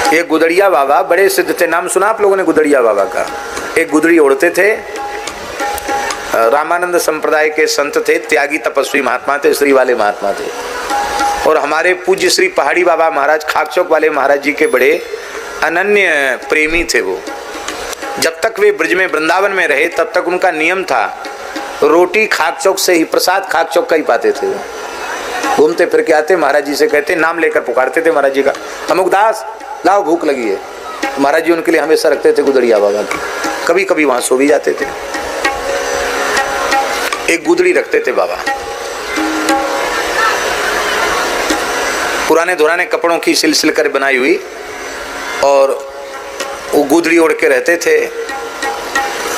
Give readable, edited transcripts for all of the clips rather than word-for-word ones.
ये गुदड़िया बाबा बड़े सिद्ध थे, नाम सुना आप लोगों ने गुदड़िया बाबा का? एक गुदड़ी ओढ़ते थे, रामानंद संप्रदाय के संत थे, त्यागी तपस्वी महात्मा थे, श्री वाले महात्मा थे। और हमारे पूज्य श्री पहाड़ी बाबा महाराज खाकचौक वाले महाराज जी के बड़े अनन्य प्रेमी थे वो। जब तक वे ब्रज में वृंदावन में रहे तब तक उनका नियम था रोटी खाकचौक से ही, प्रसाद खाकचौक का ही पाते थे। वो घूमते फिर के आते, महाराज जी से कहते, नाम लेकर पुकारते थे महाराज जी का, अमुकदास लाओ भूख लगी है। महाराज जी उनके लिए हमेशा रखते थे गुदड़िया बाबा की। कभी कभी वहां सो भी जाते थे। एक गुदड़ी रखते थे बाबा, पुराने धुराने कपड़ों की सिलसिल कर बनाई हुई, और वो गुदड़ी ओढ़ के रहते थे।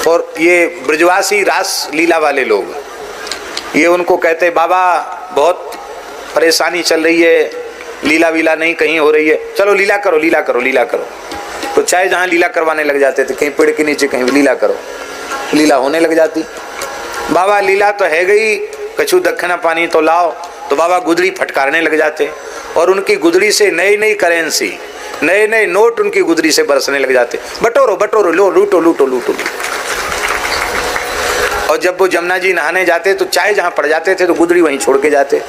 और ये ब्रजवासी रास लीला वाले लोग, ये उनको कहते, बाबा बहुत परेशानी चल रही है, लीला वीला नहीं कहीं हो रही है, चलो लीला करो लीला करो लीला करो। तो चाहे जहाँ लीला करवाने लग जाते थे, कहीं पेड़ के नीचे कहीं लीला करो, लीला होने लग जाती। बाबा लीला तो है गई, कछु दक्षिणा पानी तो लाओ। तो बाबा गुदड़ी फटकारने लग जाते, और उनकी गुदड़ी से नई नई करेंसी, नए नए नोट उनकी गुदड़ी से बरसने लग जाते। बटोरो बटोरो, लो लूटो लूटो लूटो। और जब वो जमुना जी नहाने जाते तो चाय जहाँ पड़ जाते थे तो गुदड़ी वहीं छोड़ के जाते।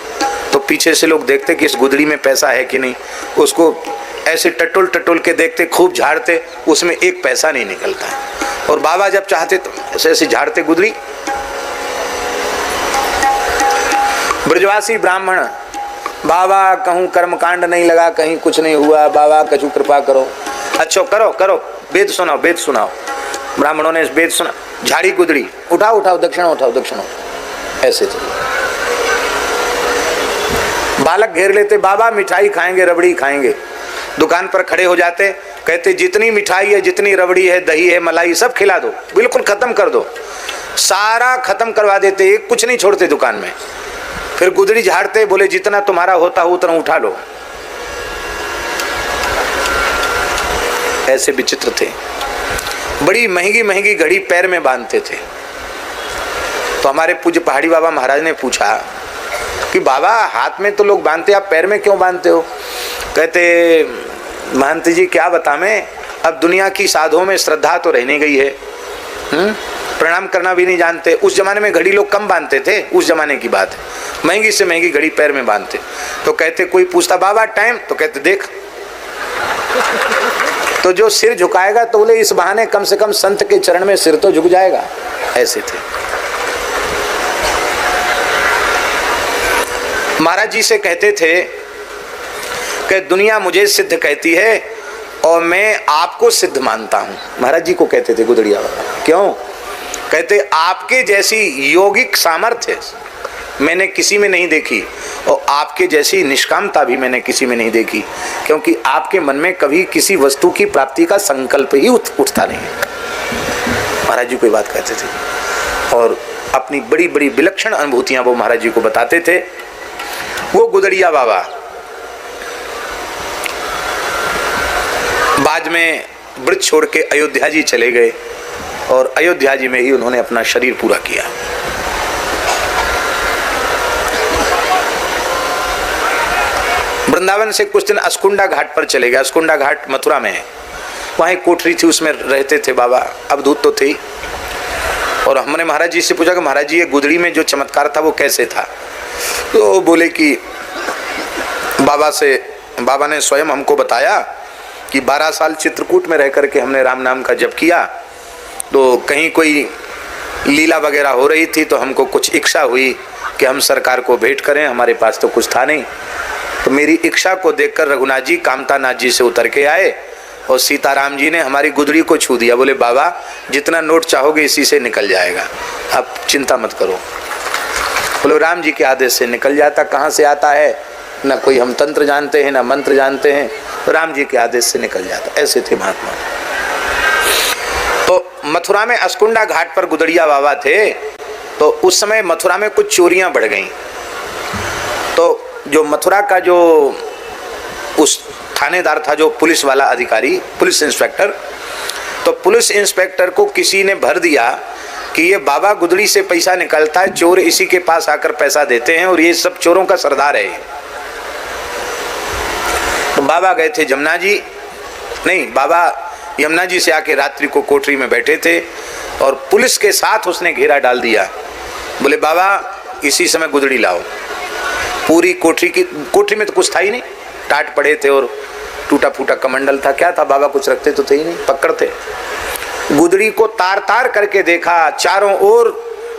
तो पीछे से लोग देखते कि इस गुदड़ी में पैसा है कि नहीं, उसको ऐसे टटोल टटोल के देखते, खूब झाड़ते, उसमें एक पैसा नहीं निकलता। और बाबा जब चाहते तो ऐसे ऐसे झाड़ते गुदड़ी। ब्रजवासी ब्राह्मण, बाबा कहूँ कर्मकांड नहीं लगा, कहीं कुछ नहीं हुआ, बाबा कछु कृपा करो। अच्छा करो करो, वेद सुनाओ वेद सुनाओ। ब्राह्मणों ने वेद सुना, झाड़ी गुदड़ी, उठाओ उठाओ दक्षिणा उठाओ दक्षिणा, ऐसे चलो। बालक घेर लेते, बाबा मिठाई खाएंगे रबड़ी खाएंगे। दुकान पर खड़े हो जाते, कहते जितनी मिठाई है, जितनी रबड़ी है, दही है, मलाई सब खिला दो, बिल्कुल खत्म कर दो। सारा खत्म करवा देते, एक कुछ नहीं छोड़ते दुकान में। फिर गुदड़ी झाड़ते, बोले जितना तुम्हारा होता हो उतना उठा लो। ऐसे विचित्र थे। बड़ी महंगी महंगी घड़ी पैर में बांधते थे। तो हमारे पूज्य पहाड़ी बाबा महाराज ने पूछा कि बाबा हाथ में तो लोग बांधते, आप पैर में क्यों बांधते हो? कहते महंत जी क्या बता मैं, अब दुनिया की साधुओं में श्रद्धा तो रहने गई है, प्रणाम करना भी नहीं जानते। उस जमाने में घड़ी लोग कम बांधते थे, उस जमाने की बात है, महंगी से महंगी घड़ी पैर में बांधते। तो कहते कोई पूछता बाबा टाइम, तो कहते देख। तो जो सिर झुकाएगा तो बोले इस बहाने कम से कम संत के चरण में सिर तो झुक जाएगा। ऐसे थे। महाराज जी से कहते थे कि दुनिया मुझे सिद्ध कहती है और मैं आपको सिद्ध मानता हूं। महाराज जी को कहते थे गुदड़िया बाबा। क्यों? कहते आपके जैसी योगिक सामर्थ्य मैंने किसी में नहीं देखी, और आपके जैसी निष्कामता भी मैंने किसी में नहीं देखी, क्योंकि आपके मन में कभी किसी वस्तु की प्राप्ति का संकल्प ही उठता नहीं है। महाराज जी कोई बात कहते थे, और अपनी बड़ी बड़ी विलक्षण अनुभूतियां वो महाराज जी को बताते थे। वो गुदड़िया बाबा बाद में ब्रज छोड़ के अयोध्या जी चले गए, और अयोध्या जी में ही उन्होंने अपना शरीर पूरा किया। वृंदावन से कुछ दिन अस्कुंडा घाट पर चले गए। अस्कुंडा घाट मथुरा में है, वहाँ एक कोठरी थी, उसमें रहते थे बाबा। अवधूत तो थे। और हमने महाराज जी से पूछा कि महाराज जी ये गुदड़ी में जो चमत्कार था वो कैसे था? तो बोले कि बाबा ने स्वयं हमको बताया कि 12 साल चित्रकूट में रह करके हमने राम नाम का जप किया, तो कहीं कोई लीला वगैरह हो रही थी तो हमको कुछ इच्छा हुई कि हम सरकार को भेंट करें, हमारे पास तो कुछ था नहीं। तो मेरी इच्छा को देखकर रघुनाथ जी कामतानाथ जी से उतर के आए, और सीताराम जी ने हमारी गुदड़ी को छू दिया। बोले बाबा जितना नोट चाहोगे इसी से निकल जाएगा, आप चिंता मत करो। बोले राम जी के आदेश से निकल जाता, कहाँ से आता है, ना कोई हम तंत्र जानते हैं ना मंत्र जानते हैं, तो राम जी के आदेश से निकल जाता। ऐसे थे महात्मा। तो मथुरा में अस्कुंडा घाट पर गुदड़िया बाबा थे। तो उस समय मथुरा में कुछ चोरियां बढ़ गईं। तो जो मथुरा का जो उस थानेदार था, जो पुलिस वाला अधिकारी, पुलिस इंस्पेक्टर, तो पुलिस इंस्पेक्टर को किसी ने भर दिया कि ये बाबा गुदड़ी से पैसा निकलता है, चोर इसी के पास आकर पैसा देते हैं और ये सब चोरों का सरदार है। तो बाबा गए थे जमुना जी, नहीं, बाबा यमुना जी से आके रात्रि को कोठरी में बैठे थे और पुलिस के साथ उसने घेरा डाल दिया। बोले बाबा इसी समय गुदड़ी लाओ। पूरी कोठरी में तो कुछ था ही नहीं, टाट पड़े थे और टूटा फूटा कमंडल था। क्या था, बाबा कुछ रखते तो थे ही नहीं, पकड़ थे। गुदड़ी को तार तार करके देखा, चारों ओर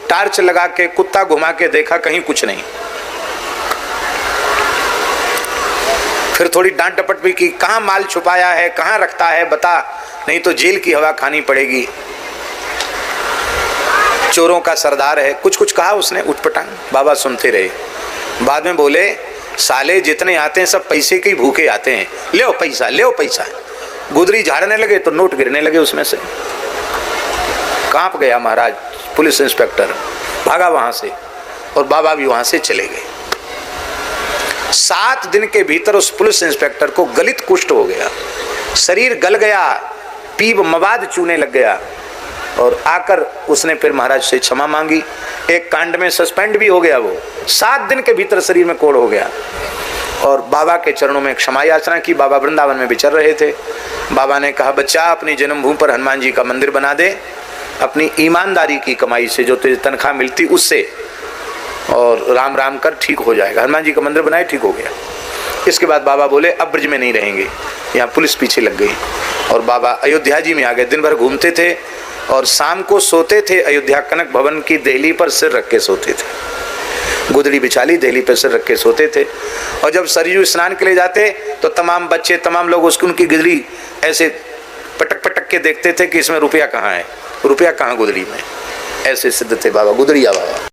टार्च लगा के कुत्ता घुमा के देखा, कहीं कुछ नहीं। फिर थोड़ी डांट डपट भी की, कहाँ माल छुपाया है, कहाँ रखता है बता, नहीं तो जेल की हवा खानी पड़ेगी, चोरों का सरदार है। कुछ कुछ कहा उसने उठपटांग। बाबा सुनते रहे। बाद में बोले साले जितने आते हैं सब पैसे के ही भूखे आते हैं, ले पैसा ले पैसा। गुदड़ी झाड़ने लगे तो नोट गिरने लगे उसमें से। कांप गया महाराज। पुलिस इंस्पेक्टर भागा वहां से और बाबा भी वहां से चले गए। 7 दिन के भीतर उस पुलिस इंस्पेक्टर को गलित कुष्ठ हो गया, शरीर गल गया, पीप मवाद चूने लग गया और आकर उसने फिर महाराज से क्षमा मांगी। एक कांड में सस्पेंड भी हो गया वो। 7 दिन के भीतर शरीर में कोढ़ हो गया और बाबा के चरणों में क्षमा याचना की। बाबा वृंदावन में विचर रहे थे। बाबा ने कहा बच्चा अपनी जन्मभूमि पर हनुमान जी का मंदिर बना दे, अपनी ईमानदारी की कमाई से जो तुझे तनख्वाह मिलती उससे, और राम राम कर ठीक हो जाएगा। हनुमान जी का मंदिर बनाए, ठीक हो गया। इसके बाद बाबा बोले अब ब्रज में नहीं रहेंगे। यहाँ पुलिस पीछे लग गई और बाबा अयोध्या जी में आ गए। दिन भर घूमते थे और शाम को सोते थे अयोध्या कनक भवन की देहली पर सिर रख के सोते थे। गुदड़ी बिछाली, देहली पर सिर रख के सोते थे। और जब सरयू स्नान के लिए जाते तो तमाम बच्चे, तमाम लोग उसकी उनकी गुदड़ी ऐसे पटक पटक के देखते थे कि इसमें रुपया कहाँ है, रुपया कहाँ गुदड़ी में। ऐसे सिद्ध थे बाबा, गुदड़िया बाबा।